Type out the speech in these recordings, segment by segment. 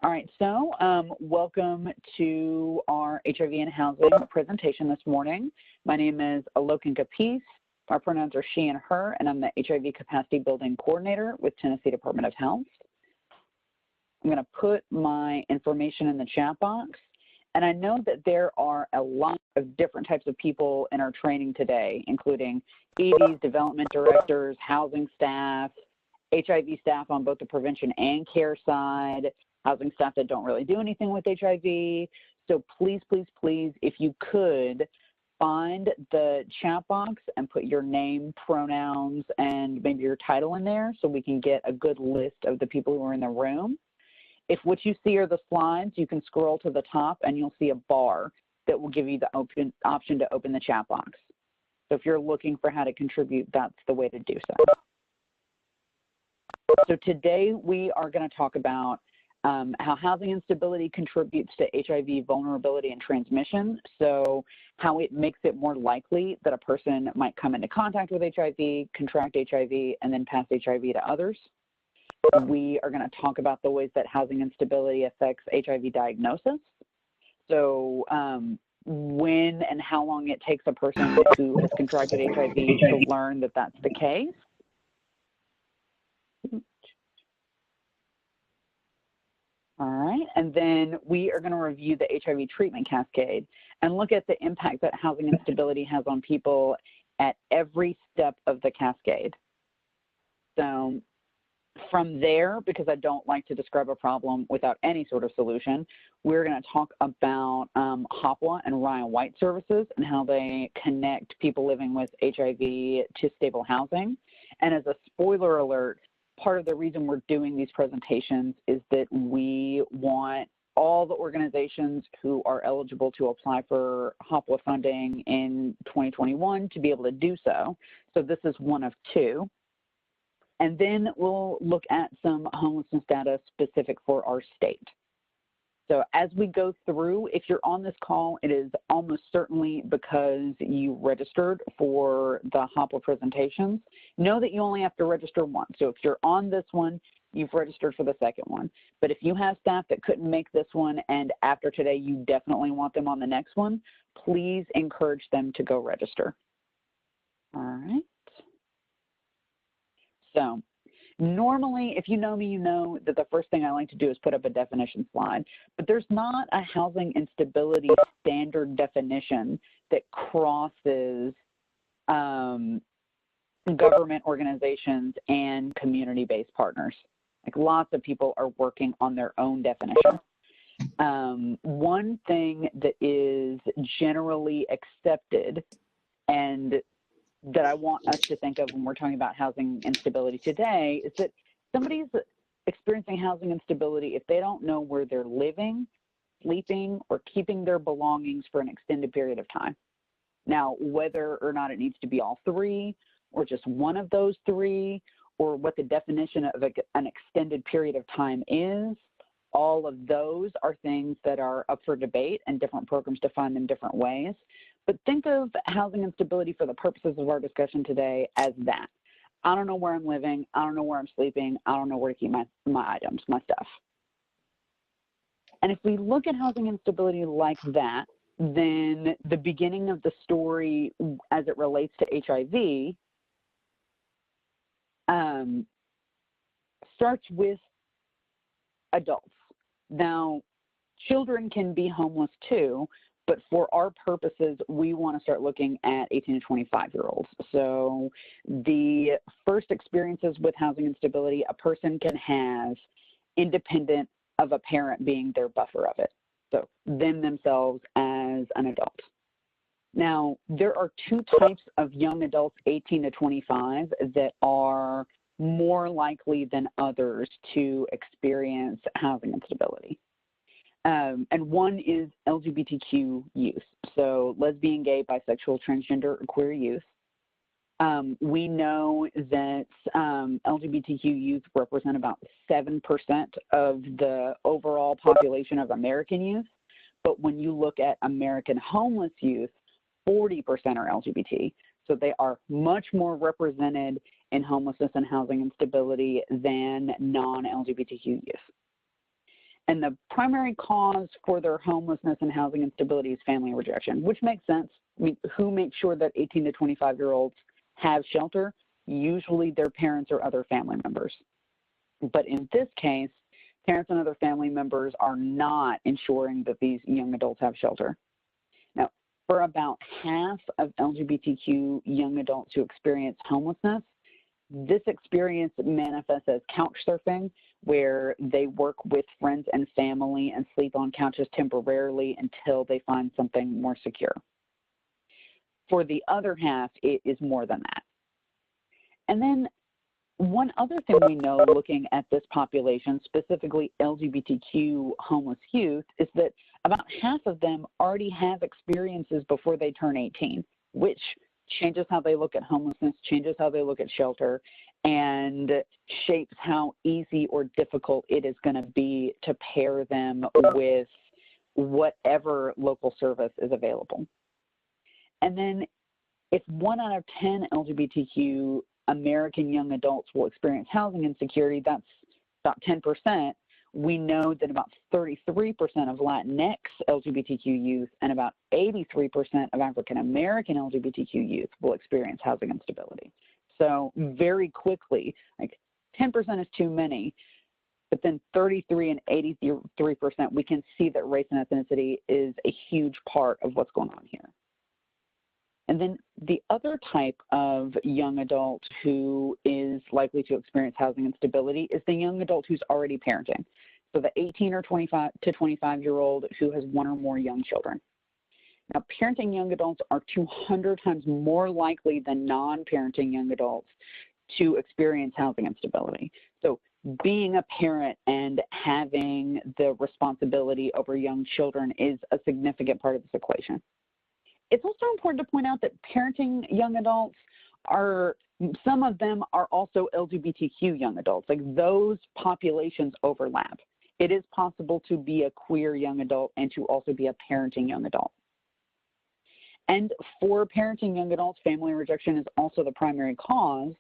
All right, so welcome to our HIV and Housing presentation this morning. My name is Alokan Peace. Our pronouns are she and her, and I'm the HIV Capacity Building Coordinator with Tennessee Department of Health. I'm going to put my information in the chat box, and I know that there are a lot of different types of people in our training today, including EDs, development directors, housing staff, HIV staff on both the prevention and care side, housing staff that don't really do anything with HIV. So please, please, please, if you could, find the chat box and put your name, pronouns, and maybe your title in there so we can get a good list of the people who are in the room. If what you see are the slides, you can scroll to the top and you'll see a bar that will give you the option to open the chat box. So if you're looking for how to contribute, that's the way to do so. So today we are going to talk about how housing instability contributes to HIV vulnerability and transmission, so how it makes it more likely that a person might come into contact with HIV, contract HIV, and then pass HIV to others. We are going to talk about the ways that housing instability affects HIV diagnosis, so when and how long it takes a person who has contracted HIV to learn that that's the case. All right, and then we are going to review the HIV treatment cascade and look at the impact that housing instability has on people at every step of the cascade. So from there, because I don't like to describe a problem without any sort of solution, we're going to talk about HOPWA and Ryan White services and how they connect people living with HIV to stable housing. And as a spoiler alert, part of the reason we're doing these presentations is that we want all the organizations who are eligible to apply for HOPWA funding in 2021 to be able to do so. So this is one of two. And then we'll look at some homelessness data specific for our state. So as we go through, if you're on this call, it is almost certainly because you registered for the HOPWA presentations. Know that you only have to register once. So if you're on this one, you've registered for the second one. But if you have staff that couldn't make this one and after today you definitely want them on the next one, please encourage them to go register. All right. So normally, if you know me, you know that the first thing I like to do is put up a definition slide, but there's not a housing instability standard definition that crosses government organizations and community-based partners. Like lots of people are working on their own definition. One thing that is generally accepted and that I want us to think of when we're talking about housing instability today is that somebody's experiencing housing instability if they don't know where they're living, sleeping, or keeping their belongings for an extended period of time. Now, whether or not it needs to be all three, or just one of those three, or what the definition of an extended period of time is, all of those are things that are up for debate, and different programs define them different ways. But think of housing instability for the purposes of our discussion today as that. I don't know where I'm living. I don't know where I'm sleeping. I don't know where to keep my items, my stuff. And if we look at housing instability like that, then the beginning of the story as it relates to HIV starts with adults. Now, children can be homeless too, but for our purposes, we want to start looking at 18 to 25-year-olds. So the first experiences with housing instability a person can have independent of a parent being their buffer of it. So them themselves as an adult. Now, there are two types of young adults, 18 to 25, that are more likely than others to experience housing instability. And one is LGBTQ youth, so lesbian, gay, bisexual, transgender, or queer youth. We know that LGBTQ youth represent about 7% of the overall population of American youth, but when you look at American homeless youth, 40% are LGBT, so they are much more represented in homelessness and housing instability than non-LGBTQ youth. And the primary cause for their homelessness and housing instability is family rejection, which makes sense. I mean, who makes sure that 18 to 25-year-olds have shelter? Usually their parents or other family members. But in this case, parents and other family members are not ensuring that these young adults have shelter. Now, for about half of LGBTQ young adults who experience homelessness, this experience manifests as couch surfing, where they work with friends and family and sleep on couches temporarily until they find something more secure. For the other half, it is more than that. And then one other thing we know looking at this population, specifically LGBTQ homeless youth, is that about half of them already have experiences before they turn 18, which changes how they look at homelessness, changes how they look at shelter, and shapes how easy or difficult it is going to be to pair them with whatever local service is available. And then if 1 out of 10 LGBTQ American young adults will experience housing insecurity, that's about 10%. We know that about 33% of Latinx LGBTQ youth and about 83% of African American LGBTQ youth will experience housing instability. So very quickly, like 10% is too many, but then 33 and 83%, we can see that race and ethnicity is a huge part of what's going on here. And then the other type of young adult who is likely to experience housing instability is the young adult who's already parenting. So the 18 or 25 to 25-year-old who has 1 or more young children. Now, parenting young adults are 200 times more likely than non-parenting young adults to experience housing instability. So being a parent and having the responsibility over young children is a significant part of this equation. It's also important to point out that parenting young adults some of them are also LGBTQ young adults. Like those populations overlap. It is possible to be a queer young adult and to also be a parenting young adult. And for parenting young adults, family rejection is also the primary cause,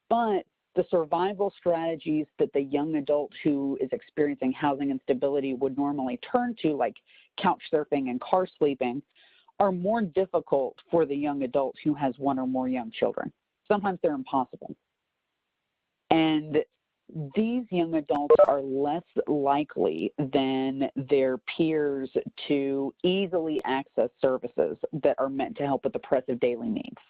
but the survival strategies that the young adult who is experiencing housing instability would normally turn to, like couch surfing and car sleeping, are more difficult for the young adult who has 1 or more young children. Sometimes they're impossible. And these young adults are less likely than their peers to easily access services that are meant to help with oppressive daily needs.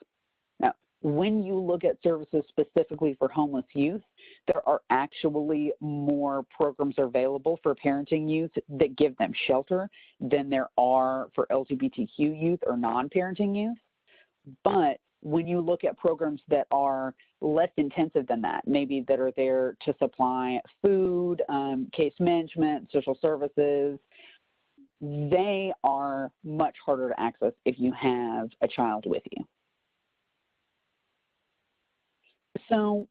Now, when you look at services specifically for homeless youth, there are actually more programs available for parenting youth that give them shelter than there are for LGBTQ youth or non-parenting youth. But when you look at programs that are less intensive than that, maybe that are there to supply food, case management, social services, they are much harder to access if you have a child with you. So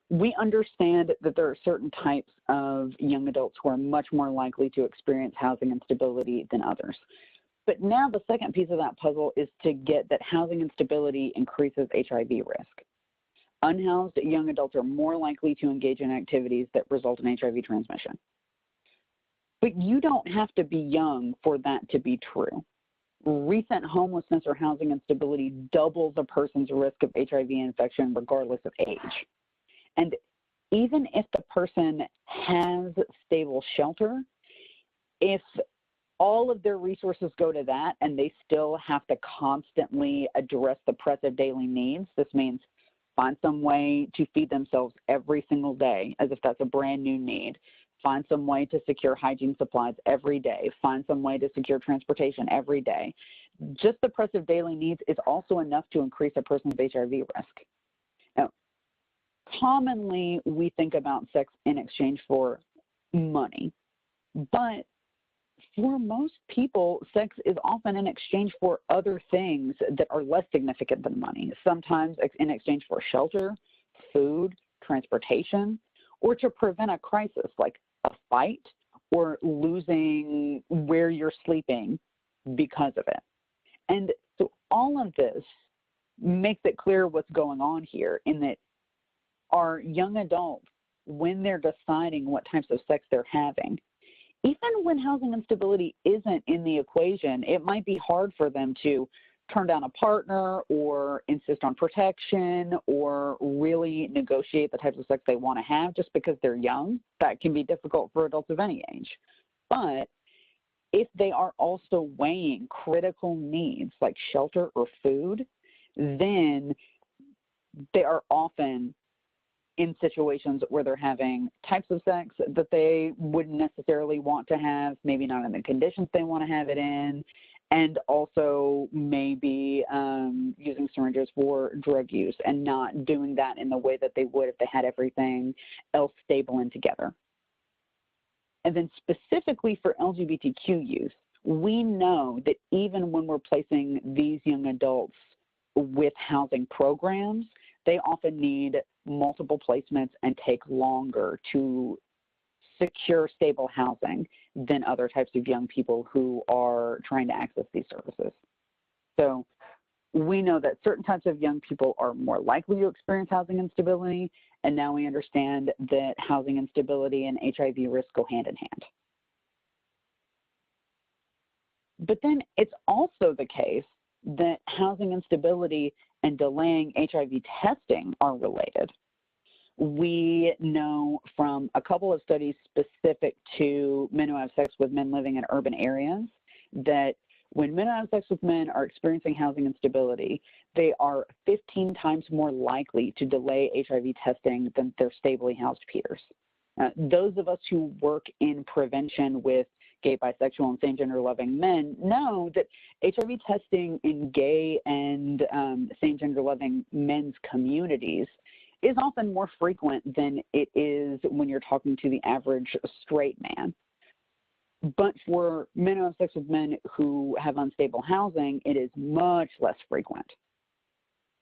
we understand that there are certain types of young adults who are much more likely to experience housing instability than others. But now the second piece of that puzzle is to get that housing instability increases HIV risk. Unhoused young adults are more likely to engage in activities that result in HIV transmission. But you don't have to be young for that to be true. Recent homelessness or housing instability doubles a person's risk of HIV infection regardless of age. And even if the person has stable shelter, if all of their resources go to that and they still have to constantly address the oppressive daily needs, this means find some way to feed themselves every single day as if that's a brand new need. Find some way to secure hygiene supplies every day. Find some way to secure transportation every day. Just the oppressive daily needs is also enough to increase a person's HIV risk. Now, commonly, we think about sex in exchange for money, but for most people, sex is often in exchange for other things that are less significant than money, sometimes in exchange for shelter, food, transportation, or to prevent a crisis like a fight or losing where you're sleeping because of it. And so all of this makes it clear what's going on here in that our young adults when they're deciding what types of sex they're having. Even when housing instability isn't in the equation, it might be hard for them to turn down a partner or insist on protection or really negotiate the types of sex they want to have just because they're young. That can be difficult for adults of any age. But if they are also weighing critical needs like shelter or food, then they are often in situations where they're having types of sex that they wouldn't necessarily want to have, maybe not in the conditions they want to have it in, and also maybe using syringes for drug use and not doing that in the way that they would if they had everything else stable and together. And then specifically for LGBTQ youth, we know that even when we're placing these young adults with housing programs, they often need multiple placements and take longer to secure stable housing than other types of young people who are trying to access these services. So we know that certain types of young people are more likely to experience housing instability, and now we understand that housing instability and HIV risk go hand in hand. But then it's also the case that housing instability and delaying HIV testing are related. We know from a couple of studies specific to men who have sex with men living in urban areas that when men who have sex with men are experiencing housing instability, they are 15 times more likely to delay HIV testing than their stably housed peers. Those of us who work in prevention with gay, bisexual, and same-gender loving men know that HIV testing in gay and same-gender loving men's communities is often more frequent than it is when you're talking to the average straight man. But for men who have sex with men who have unstable housing, it is much less frequent.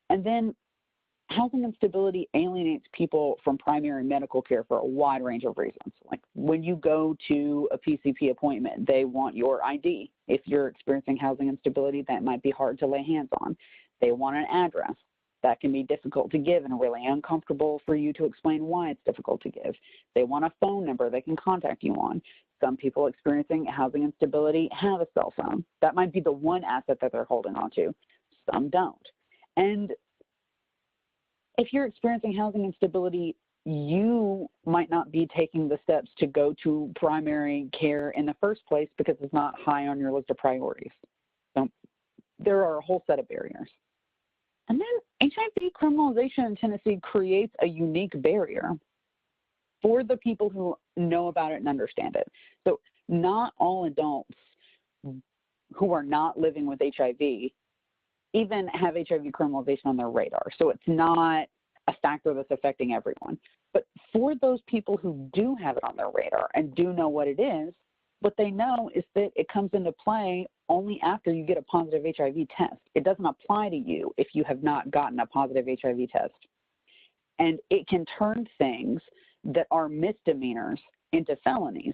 And then housing instability alienates people from primary medical care for a wide range of reasons. Like when you go to a PCP appointment, they want your ID. If you're experiencing housing instability, that might be hard to lay hands on. They want an address. That can be difficult to give and really uncomfortable for you to explain why it's difficult to give. They want a phone number they can contact you on. Some people experiencing housing instability have a cell phone. That might be the one asset that they're holding on to. Some don't. And if you're experiencing housing instability, you might not be taking the steps to go to primary care in the first place because it's not high on your list of priorities. So there are a whole set of barriers. And then HIV criminalization in Tennessee creates a unique barrier for the people who know about it and understand it. So not all adults who are not living with HIV even have HIV criminalization on their radar. So it's not a factor that's affecting everyone. But for those people who do have it on their radar and do know what it is, what they know is that it comes into play only after you get a positive HIV test. It doesn't apply to you if you have not gotten a positive HIV test. And it can turn things that are misdemeanors into felonies.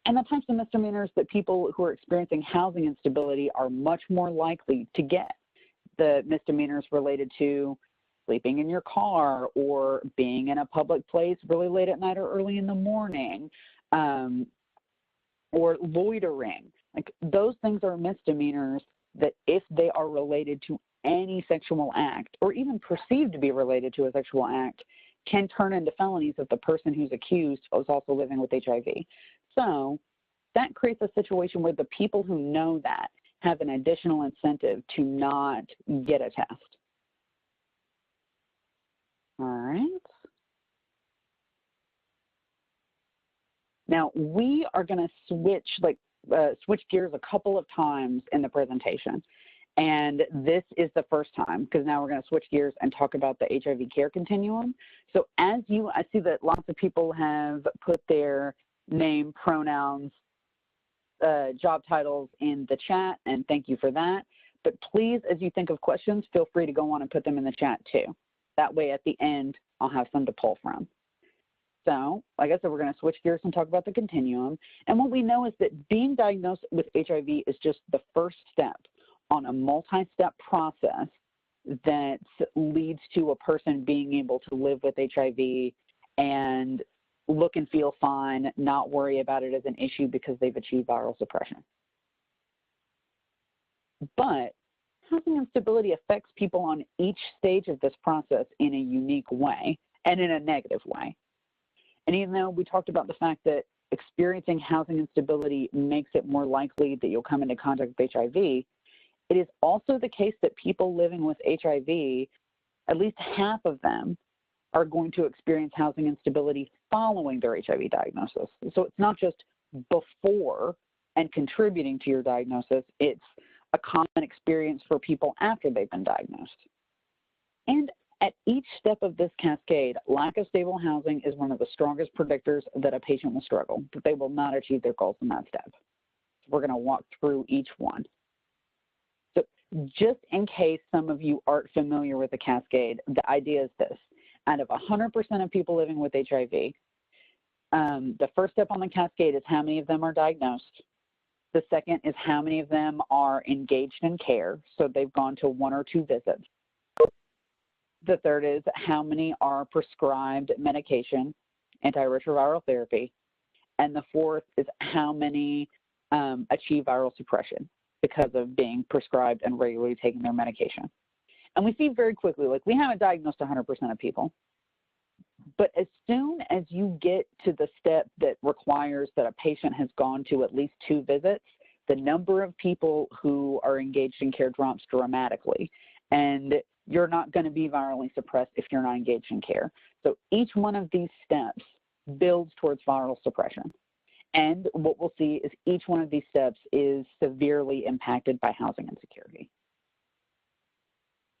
And the types of misdemeanors that people who are experiencing housing instability are much more likely to get. The misdemeanors related to sleeping in your car or being in a public place really late at night or early in the morning, or loitering. Like those things are misdemeanors that if they are related to any sexual act or even perceived to be related to a sexual act can turn into felonies if the person who's accused is also living with HIV. So that creates a situation where the people who know that have an additional incentive to not get a test. All right. Now we are going to switch gears a couple of times in the presentation. And this is the first time because now we're going to switch gears and talk about the HIV care continuum. So I see that lots of people have put their name, pronouns, job titles in the chat, and thank you for that. But please, as you think of questions, feel free to go on and put them in the chat too. That way at the end, I'll have some to pull from. So, like I said, we're going to switch gears and talk about the continuum. And what we know is that being diagnosed with HIV is just the first step on a multi-step process that leads to a person being able to live with HIV and look and feel fine, not worry about it as an issue because they've achieved viral suppression. But housing instability affects people on each stage of this process in a unique way and in a negative way. And even though we talked about the fact that experiencing housing instability makes it more likely that you'll come into contact with HIV, it is also the case that people living with HIV, at least half of them, are going to experience housing instability following their HIV diagnosis. So it's not just before and contributing to your diagnosis, it's a common experience for people after they've been diagnosed. And at each step of this cascade, lack of stable housing is one of the strongest predictors that a patient will struggle, that they will not achieve their goals in that step. We're going to walk through each one. So just in case some of you aren't familiar with the cascade, the idea is this. Out of 100% of people living with HIV, the first step on the cascade is how many of them are diagnosed. The second is how many of them are engaged in care, so they've gone to 1 or 2 visits. The third is how many are prescribed medication, antiretroviral therapy. And the fourth is how many achieve viral suppression because of being prescribed and regularly taking their medication. And we see very quickly, like we haven't diagnosed 100% of people, but as soon as you get to the step that requires that a patient has gone to at least 2 visits, the number of people who are engaged in care drops dramatically. And you're not going to be virally suppressed if you're not engaged in care. So each one of these steps builds towards viral suppression. And what we'll see is each one of these steps is severely impacted by housing insecurity.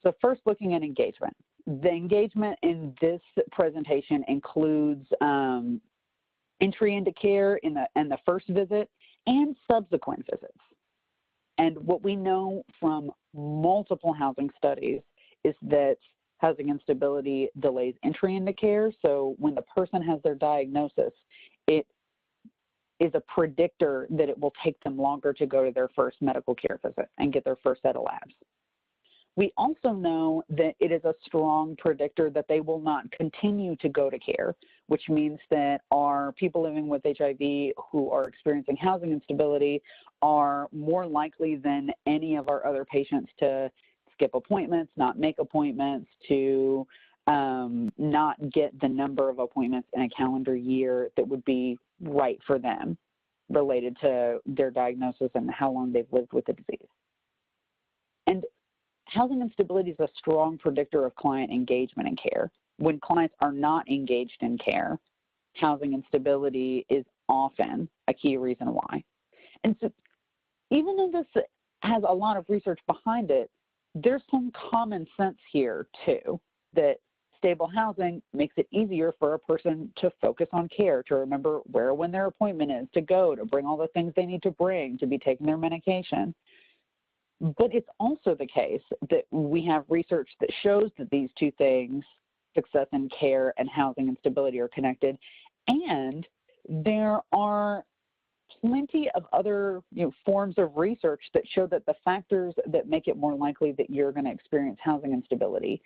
So first, looking at engagement. The engagement in this presentation includes entry into care in the first visit and subsequent visits. And what we know from multiple housing studies is that housing instability delays entry into care. So when the person has their diagnosis, it is a predictor that it will take them longer to go to their first medical care visit and get their first set of labs. We also know that it is a strong predictor that they will not continue to go to care, which means that our people living with HIV who are experiencing housing instability are more likely than any of our other patients to skip appointments, not make appointments, to not get the number of appointments in a calendar year that would be right for them related to their diagnosis and how long they've lived with the disease. And housing instability is a strong predictor of client engagement in care. When clients are not engaged in care, housing instability is often a key reason why. And so even though this has a lot of research behind it, there's some common sense here too, that stable housing makes it easier for a person to focus on care, to remember where when their appointment is, to go, to bring all the things they need to bring, to be taking their medication. But it's also the case that we have research that shows that these two things, success in care and housing instability, are connected. And there are plenty of other forms of research that show that the factors that make it more likely that you're going to experience housing instability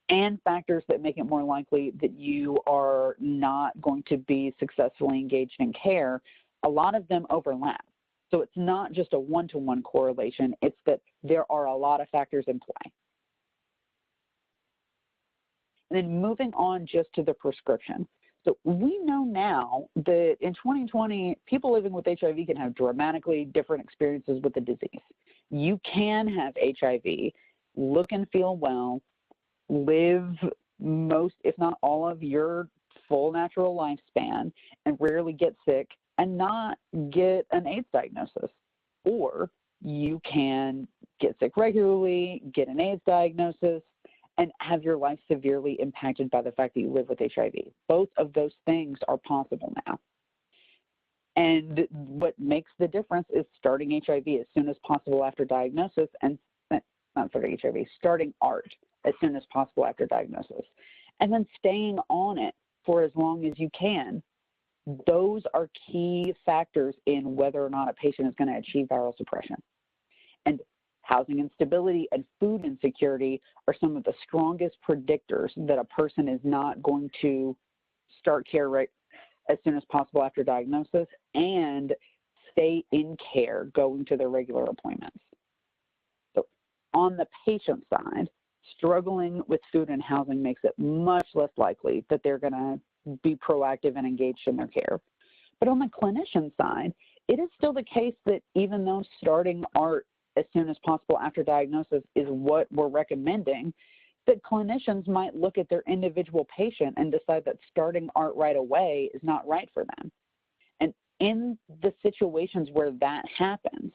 and factors that make it more likely that you are not going to be successfully engaged in care, a lot of them overlap. So it's not just a one-to-one correlation, it's that there are a lot of factors in play. And then moving on just to the prescription. So we know now that in 2020, people living with HIV can have dramatically different experiences with the disease. You can have HIV, look and feel well, live most, if not all of your full natural lifespan, and rarely get sick and not get an AIDS diagnosis. Or you can get sick regularly, get an AIDS diagnosis, and have your life severely impacted by the fact that you live with HIV. Both of those things are possible now. And what makes the difference is starting HIV as soon as possible after diagnosis, and not starting HIV, starting ART as soon as possible after diagnosis, and then staying on it for as long as you can. Those are key factors in whether or not a patient is going to achieve viral suppression. And housing instability and food insecurity are some of the strongest predictors that a person is not going to start care right as soon as possible after diagnosis, and stay in care, going to their regular appointments. So on the patient side, struggling with food and housing makes it much less likely that they're going to be proactive and engaged in their care. But on the clinician side, it is still the case that even though starting ART as soon as possible after diagnosis is what we're recommending, that clinicians might look at their individual patient and decide that starting ART right away is not right for them. And in the situations where that happens,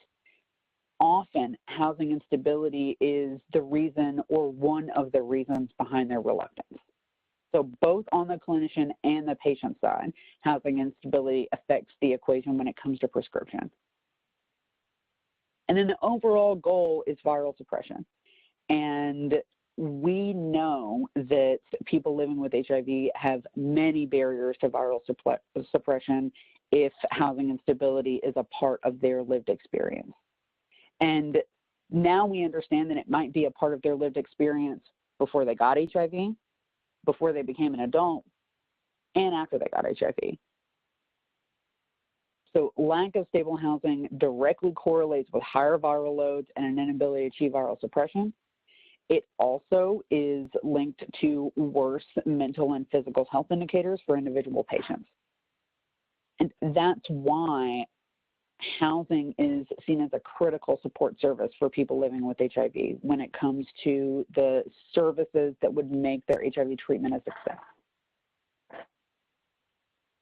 often housing instability is the reason or one of the reasons behind their reluctance. So both on the clinician and the patient side, housing instability affects the equation when it comes to prescription. And then the overall goal is viral suppression. And we know that people living with HIV have many barriers to viral suppression if housing instability is a part of their lived experience. And now we understand that it might be a part of their lived experience before they got HIV, before they became an adult, and after they got HIV. So lack of stable housing directly correlates with higher viral loads and an inability to achieve viral suppression. It also is linked to worse mental and physical health indicators for individual patients. And that's why housing is seen as a critical support service for people living with HIV when it comes to the services that would make their HIV treatment a success.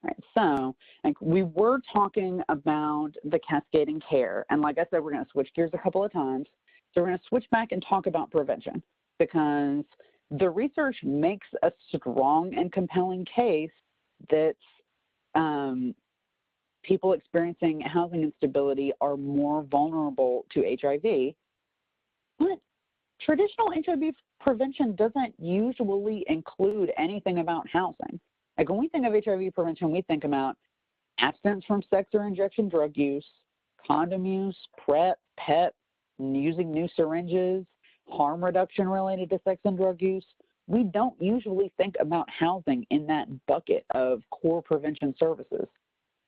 All right, so we were talking about the cascading care, and like I said, we're going to switch gears a couple of times. So we're going to switch back and talk about prevention, because the research makes a strong and compelling case that people experiencing housing instability are more vulnerable to HIV, but traditional HIV prevention doesn't usually include anything about housing. Like when we think of HIV prevention, we think about abstinence from sex or injection drug use, condom use, PrEP, PEP, using new syringes, harm reduction related to sex and drug use. We don't usually think about housing in that bucket of core prevention services,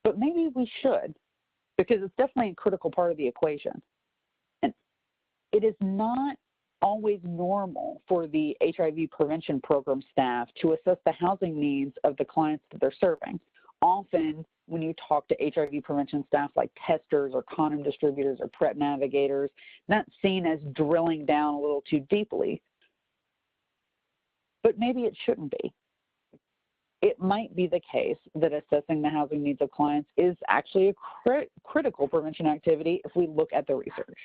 but maybe we should, because it's definitely a critical part of the equation. And it is not always normal for the HIV prevention program staff to assess the housing needs of the clients that they're serving. Often, when you talk to HIV prevention staff like testers or condom distributors or PrEP navigators, that's seen as drilling down a little too deeply. But maybe it shouldn't be. It might be the case that assessing the housing needs of clients is actually a critical prevention activity if we look at the research.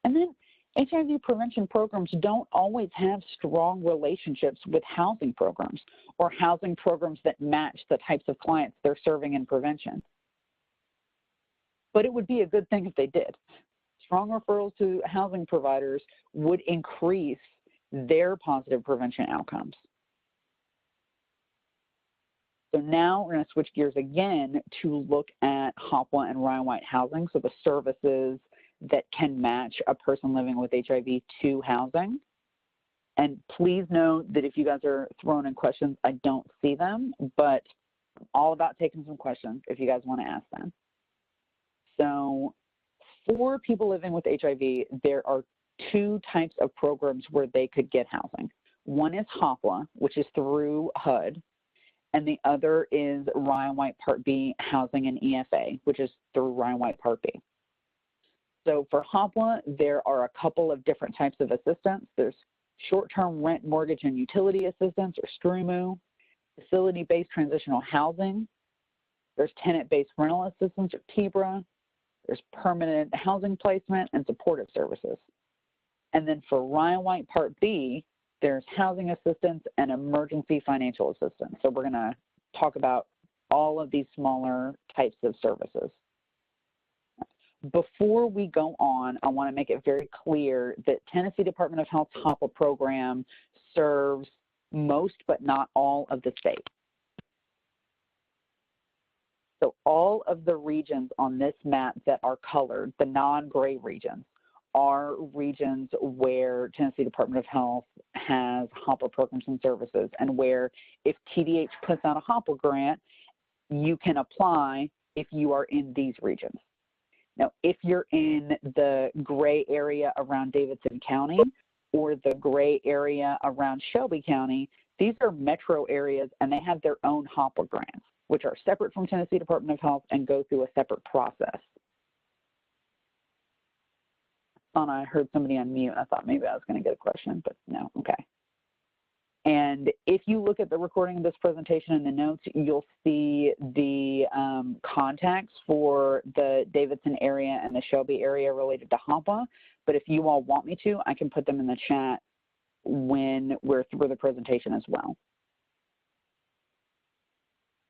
And then HIV prevention programs don't always have strong relationships with housing programs or housing programs that match the types of clients they're serving in prevention. But it would be a good thing if they did. Strong referrals to housing providers would increase their positive prevention outcomes. So now we're going to switch gears again to look at HOPWA and Ryan White housing, so the services that can match a person living with HIV to housing. And please note that if you guys are throwing in questions, I don't see them, but I'm all about taking some questions if you guys want to ask them. So for people living with HIV, there are two types of programs where they could get housing. One is HOPWA, which is through HUD, and the other is Ryan White Part B housing and EFA, which is through Ryan White Part B. So for HOPWA, there are a couple of different types of assistance. There's short-term rent, mortgage, and utility assistance, or STRUMU, facility-based transitional housing. There's tenant-based rental assistance, or TBRA. There's permanent housing placement and supportive services. And then for Ryan White Part B, there's housing assistance and emergency financial assistance. So we're going to talk about all of these smaller types of services. Before we go on, I want to make it very clear that Tennessee Department of Health's HOPWA program serves most but not all of the state. So all of the regions on this map that are colored, the non-gray regions, are regions where Tennessee Department of Health has HOPWA programs and services, and where if TDH puts out a HOPWA grant, you can apply if you are in these regions. Now, if you're in the gray area around Davidson County or the gray area around Shelby County, these are metro areas and they have their own HOPWA grants, which are separate from Tennessee Department of Health and go through a separate process. I heard somebody unmute. I thought maybe I was going to get a question, but no, okay. And if you look at the recording of this presentation in the notes, you'll see the contacts for the Davidson area and the Shelby area related to HOPWA. But if you all want me to, I can put them in the chat when we're through the presentation as well.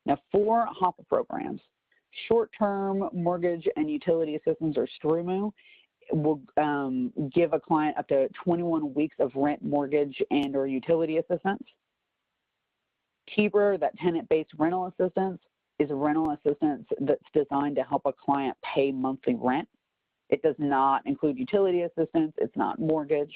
Now, for HOPWA programs, short-term mortgage and utility assistance, or STRUMU, will give a client up to 21 weeks of rent, mortgage, and or utility assistance. TBRA, that tenant-based rental assistance, is a rental assistance that's designed to help a client pay monthly rent. It does not include utility assistance. It's not mortgage.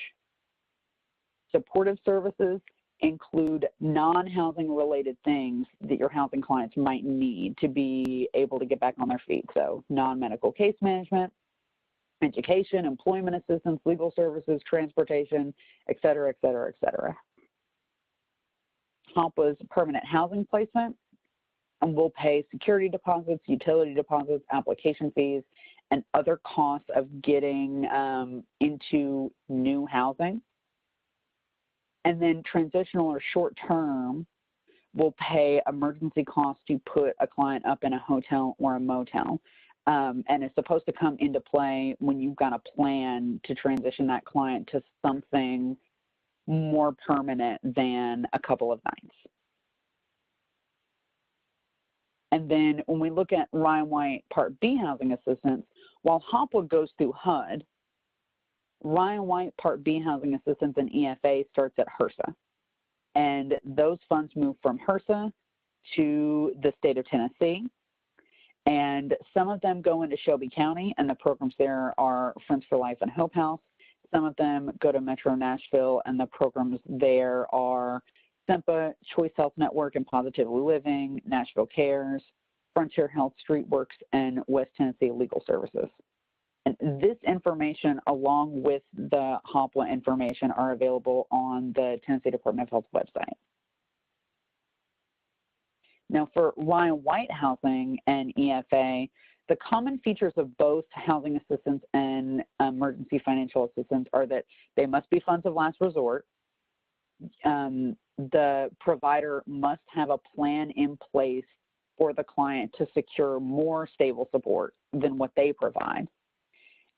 Supportive services include non-housing related things that your housing clients might need to be able to get back on their feet. So non-medical case management, education, employment assistance, legal services, transportation, et cetera, et cetera, et cetera. HOPWA's permanent housing placement, and will pay security deposits, utility deposits, application fees, and other costs of getting into new housing. And then transitional or short-term will pay emergency costs to put a client up in a hotel or a motel. And it's supposed to come into play when you've got a plan to transition that client to something more permanent than a couple of nights. And then when we look at Ryan White Part B housing assistance, while HOPWA goes through HUD, Ryan White Part B housing assistance and EFA starts at HRSA. And those funds move from HRSA to the state of Tennessee. And some of them go into Shelby County, and the programs there are Friends for Life and Hope House. Some of them go to Metro Nashville, and the programs there are SEMPA, Choice Health Network and Positively Living, Nashville Cares, Frontier Health Streetworks, and West Tennessee Legal Services. And this information, along with the HOPWA information, are available on the Tennessee Department of Health website. Now, for Ryan White housing and EFA, the common features of both housing assistance and emergency financial assistance are that they must be funds of last resort. The provider must have a plan in place for the client to secure more stable support than what they provide.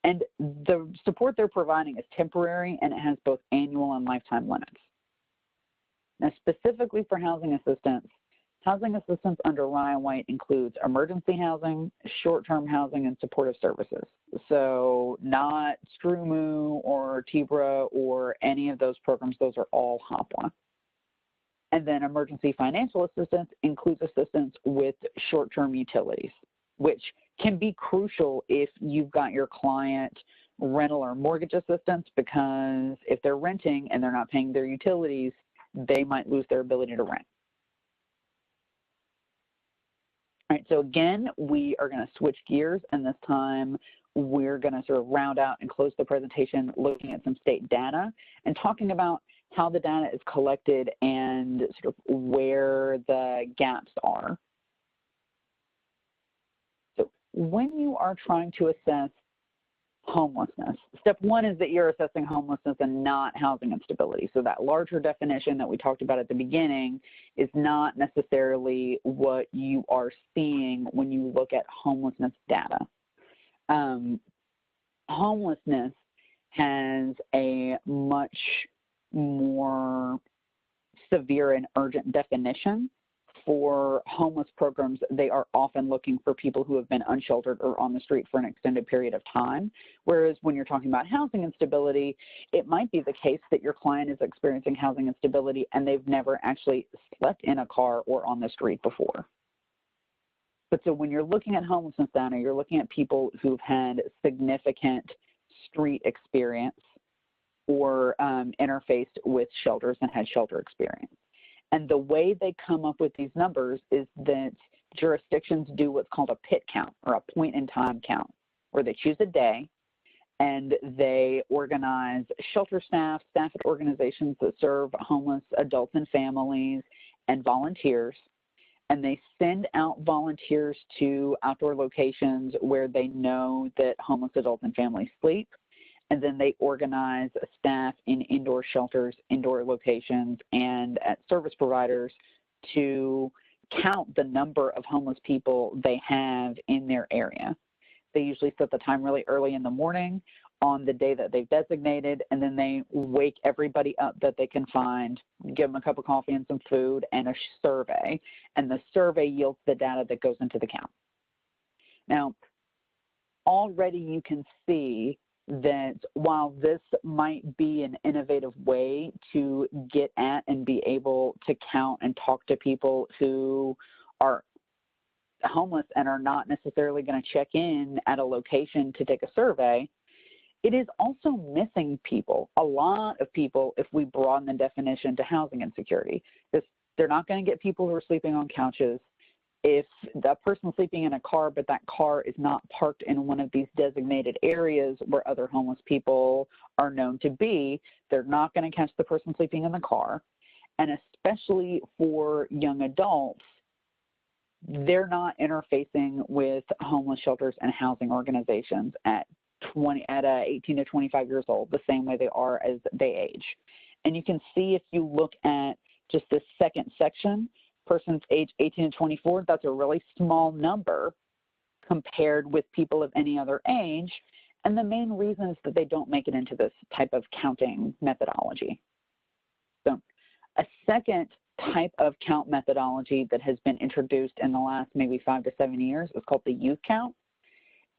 And the support they're providing is temporary, and it has both annual and lifetime limits. Now, specifically for housing assistance under Ryan White includes emergency housing, short-term housing, and supportive services. So not STRUMU or TBRA or any of those programs. Those are all HOPWA. And then emergency financial assistance includes assistance with short-term utilities, which can be crucial if you've got your client rental or mortgage assistance, because if they're renting and they're not paying their utilities, they might lose their ability to rent. All right, so again, we are going to switch gears, and this time we're going to sort of round out and close the presentation looking at some state data and talking about how the data is collected and sort of where the gaps are. So when you are trying to assess homelessness, step one is that you're assessing homelessness and not housing instability. So that larger definition that we talked about at the beginning is not necessarily what you are seeing when you look at homelessness data. Homelessness has a much more severe and urgent definition. For homeless programs, they are often looking for people who have been unsheltered or on the street for an extended period of time. Whereas when you're talking about housing instability, it might be the case that your client is experiencing housing instability and they've never actually slept in a car or on the street before. But so when you're looking at homelessness data, you're looking at people who've had significant street experience or interfaced with shelters and had shelter experience. And the way they come up with these numbers is that jurisdictions do what's called a pit count, or a point in time count, where they choose a day and they organize shelter staff, staff at organizations that serve homeless adults and families, and volunteers. And they send out volunteers to outdoor locations where they know that homeless adults and families sleep. And then they organize staff in indoor shelters, indoor locations, and at service providers to count the number of homeless people they have in their area. They usually set the time really early in the morning on the day that they've designated, and then they wake everybody up that they can find, give them a cup of coffee and some food and a survey, and the survey yields the data that goes into the count. Now, already you can see that while this might be an innovative way to get at and be able to count and talk to people who are homeless and are not necessarily going to check in at a location to take a survey, it is also missing people, a lot of people, if we broaden the definition to housing insecurity. They're not going to get people who are sleeping on couches. If the person's sleeping in a car, but that car is not parked in one of these designated areas where other homeless people are known to be, they're not going to catch the person sleeping in the car. And especially for young adults, they're not interfacing with homeless shelters and housing organizations at 18 to 25 years old, the same way they are as they age. And you can see if you look at just this second section, persons age 18 to 24, that's a really small number compared with people of any other age. And the main reason is that they don't make it into this type of counting methodology. So a second type of count methodology that has been introduced in the last maybe 5 to 7 years is called the youth count.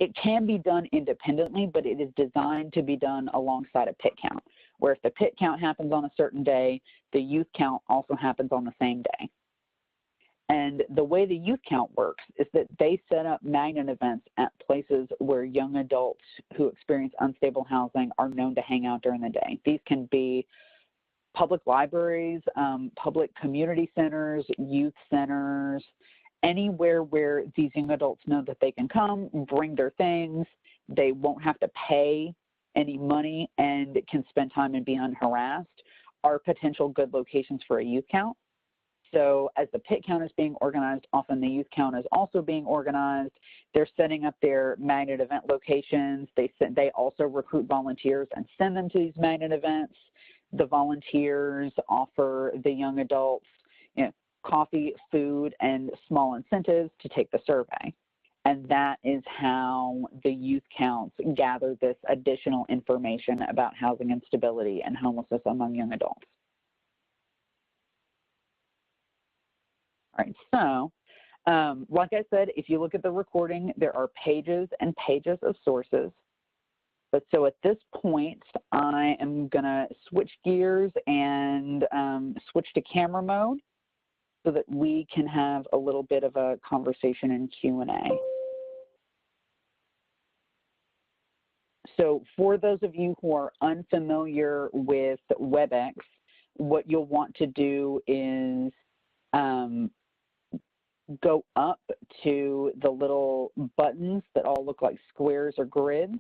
It can be done independently, but it is designed to be done alongside a pit count, where if the pit count happens on a certain day, the youth count also happens on the same day. And the way the youth count works is that they set up magnet events at places where young adults who experience unstable housing are known to hang out during the day. These can be public libraries, public community centers, youth centers, anywhere where these young adults know that they can come, bring their things, they won't have to pay any money and can spend time and be unharassed, are potential good locations for a youth count. So as the pit count is being organized, often the youth count is also being organized. They're setting up their magnet event locations. They also recruit volunteers and send them to these magnet events. The volunteers offer the young adults, coffee, food, and small incentives to take the survey. And that is how the youth counts gather this additional information about housing instability and homelessness among young adults. All right, so like I said, if you look at the recording, there are pages and pages of sources. But so at this point, I am going to switch gears and switch to camera mode so that we can have a little bit of a conversation and Q&A. So for those of you who are unfamiliar with WebEx, what you'll want to do is go up to the little buttons that all look like squares or grids,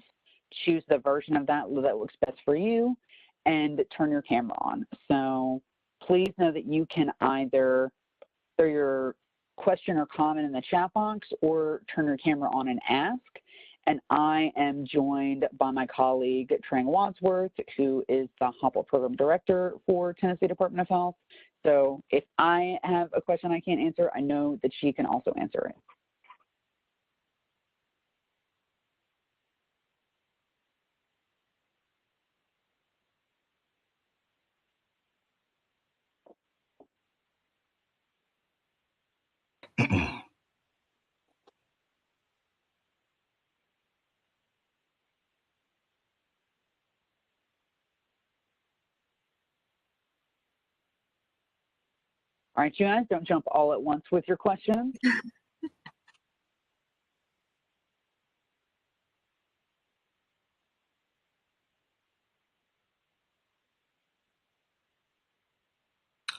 choose the version of that that looks best for you, and turn your camera on. So please know that you can either throw your question or comment in the chat box or turn your camera on and ask. And I am joined by my colleague, Trang Wadsworth, who is the HOPWA Program Director for Tennessee Department of Health. So if I have a question I can't answer, I know that she can also answer it. All right, you guys, don't jump all at once with your questions.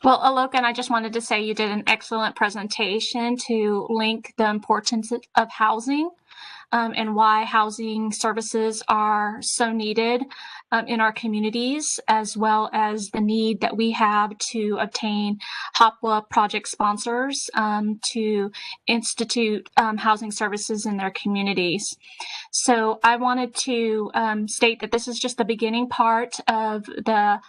Well, Alok, and I just wanted to say you did an excellent presentation to link the importance of housing and why housing services are so needed in our communities, as well as the need that we have to obtain HOPWA project sponsors to institute housing services in their communities. So I wanted to state that this is just the beginning part of the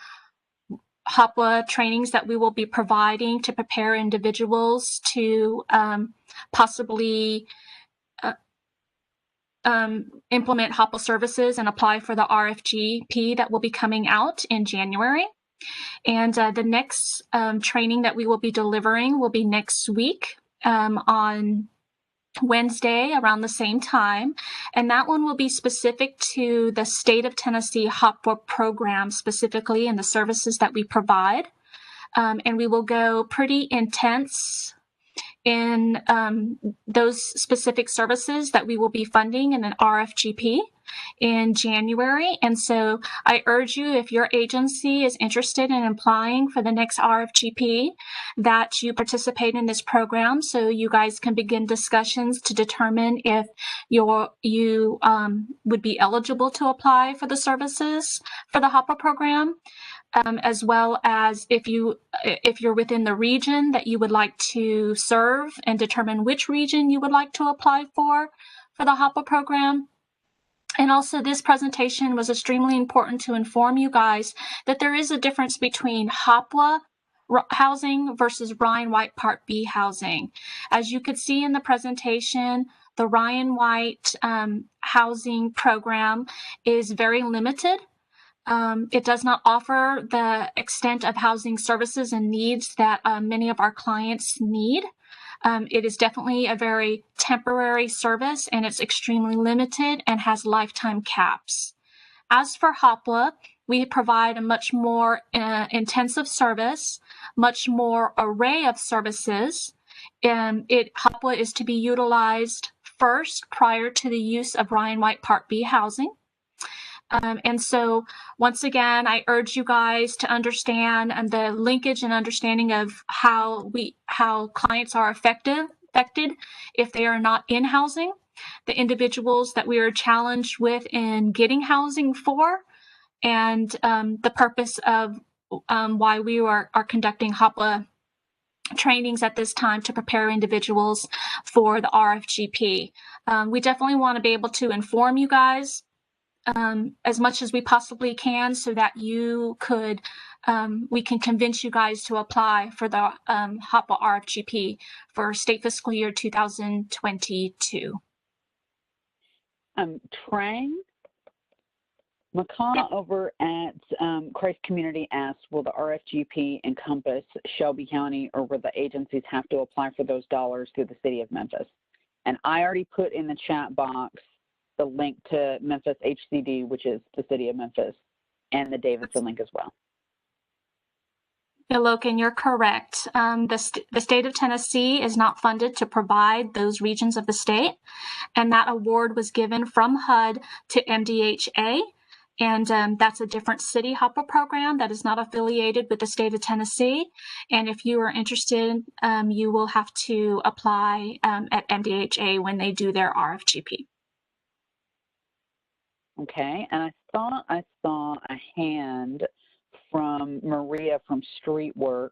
HOPWA trainings that we will be providing to prepare individuals to possibly implement HOPWA services and apply for the RFGP that will be coming out in January. And the next training that we will be delivering will be next week on Wednesday around the same time. And that one will be specific to the state of Tennessee HOPWA program specifically and the services that we provide. And we will go pretty intense in those specific services that we will be funding in an RFGP in January. And so I urge you, if your agency is interested in applying for the next RFGP, that you participate in this program so you guys can begin discussions to determine if you would be eligible to apply for the services for the HOPWA program. As well as if you're within the region that you would like to serve and determine which region you would like to apply for the HOPWA program. And also this presentation was extremely important to inform you guys that there is a difference between HOPWA housing versus Ryan White Part B housing. As you could see in the presentation, the Ryan White housing program is very limited. It does not offer the extent of housing services and needs that many of our clients need. It is definitely a very temporary service, and it's extremely limited and has lifetime caps. As for HOPWA, we provide a much more intensive service, much more array of services. HOPWA is to be utilized first prior to the use of Ryan White Part B housing. And so once again, I urge you guys to understand the linkage and understanding of how clients are affected if they are not in housing, the individuals that we are challenged with in getting housing for, and the purpose of why we are conducting HOPWA trainings at this time to prepare individuals for the RFGP. We definitely want to be able to inform you guys as much as we possibly can so that you could, we can convince you guys to apply for the HOPWA RFGP for state fiscal year 2022. Trang McCaw over at Christ Community asked, will the RFGP encompass Shelby County, or will the agencies have to apply for those dollars through the city of Memphis? And I already put in the chat box the link to Memphis HCD, which is the city of Memphis, and the Davidson link as well. Yeah, Logan, you're correct. The state of Tennessee is not funded to provide those regions of the state, and that award was given from HUD to MDHA, and that's a different city HOPWA program that is not affiliated with the state of Tennessee. And if you are interested, you will have to apply at MDHA when they do their RFGP. Okay, and I thought I saw a hand from Maria from Streetworks,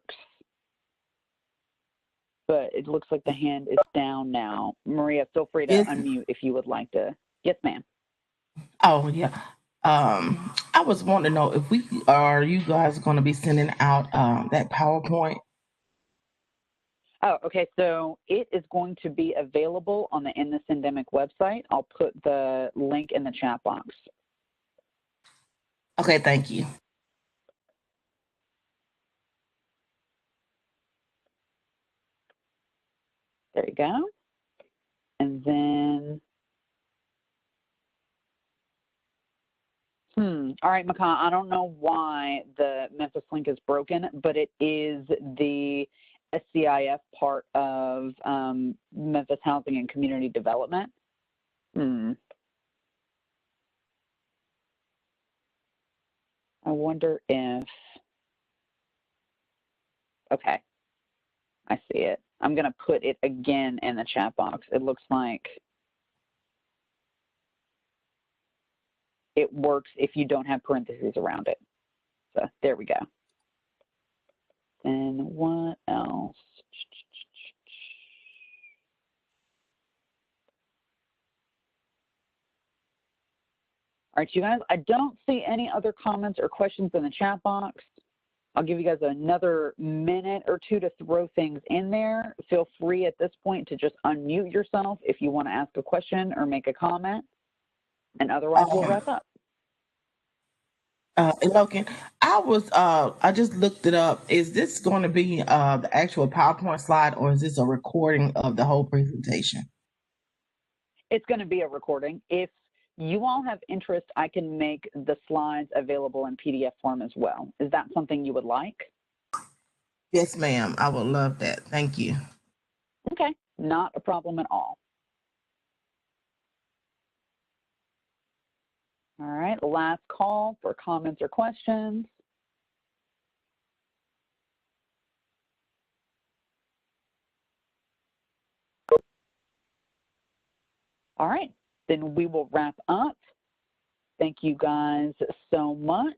but it looks like the hand is down now. Maria, feel free to unmute if you would like to. Yes, ma'am. Oh, yeah. I was wanting to know if you guys going to be sending out that PowerPoint? Oh, okay. So it is going to be available on the In This Endemic website. I'll put the link in the chat box. Okay, thank you. There you go. And then, all right, Makan, I don't know why the Memphis link is broken, but it is the SCIF part of Memphis Housing and Community Development. I wonder if, Okay, I see it. I'm going to put it again in the chat box. It looks like it works if you don't have parentheses around it. So there we go. And what else? All right, you guys, I don't see any other comments or questions in the chat box. I'll give you guys another minute or two to throw things in there. Feel free at this point to just unmute yourself if you want to ask a question or make a comment. And otherwise, we'll wrap up. Logan, I just looked it up. Is this going to be the actual PowerPoint slide, or is this a recording of the whole presentation? It's going to be a recording. If you all have interest, I can make the slides available in PDF form as well. Is that something you would like? Yes, ma'am. I would love that. Thank you. Okay, not a problem at all. All right, last call for comments or questions. All right, then we will wrap up. Thank you guys so much